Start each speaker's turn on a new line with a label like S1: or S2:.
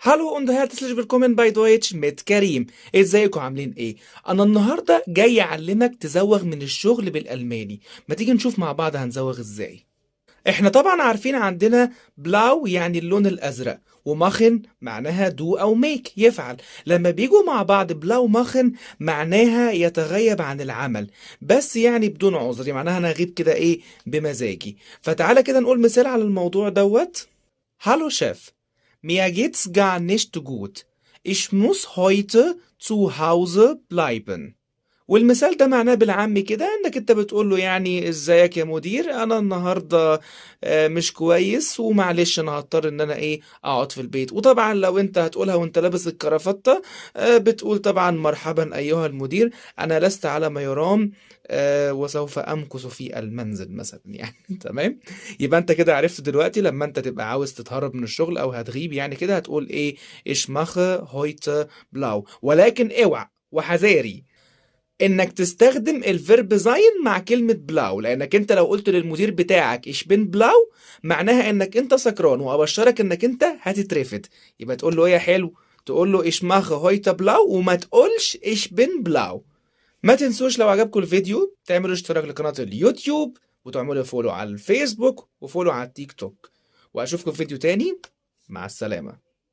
S1: هالو und herzlich willkommen bei Deutsch mit كريم. ازيكم عاملين ايه؟ انا النهارده جاي اعلمك تزوغ من الشغل بالالماني. ما تيجي نشوف مع بعض هنزوغ ازاي. احنا طبعا عارفين عندنا بلاو يعني اللون الازرق، وماخن معناها دو او ميك يفعل. لما بيجوا مع بعض بلاو ماخن معناها يتغيب عن العمل، بس يعني بدون عذر، معناها انا اغيب كده ايه بمزاجي. فتعالى كده نقول مثال على الموضوع دوت. هالو شيف. Mir geht's gar nicht gut. Ich muss heute zu Hause bleiben. والمثال ده معناه بالعامي كده انك انت بتقول له يعني ازيك يا مدير، انا النهارده مش كويس ومعلش انا هضطر ان انا ايه اقعد في البيت. وطبعا لو انت هتقولها وانت لابس الكرافتة بتقول طبعا مرحبا ايها المدير، انا لست على ما يرام وسوف امكث في المنزل مثلا يعني تمام. يبقى انت كده عرفت دلوقتي لما انت تبقى عاوز تتهرب من الشغل او هتغيب يعني كده هتقول ايه ich mache heute blau. ولكن اوعى وحذاري انك تستخدم الفيرب زين مع كلمة بلاو، لانك انت لو قلت للمدير بتاعك ايش بين بلاو معناها انك انت سكران، وابشرك انك انت هتترفد. يبقى تقول له ايه يا حلو؟ تقول له ايش ماخ هويتا بلاو، وما تقولش ايش بين بلاو. ما تنسوش لو عجبكم الفيديو تعملوا اشتراك لقناة اليوتيوب، وتعملوا فولو على الفيسبوك وفولو على التيك توك. واشوفكم في فيديو تاني. مع السلامة.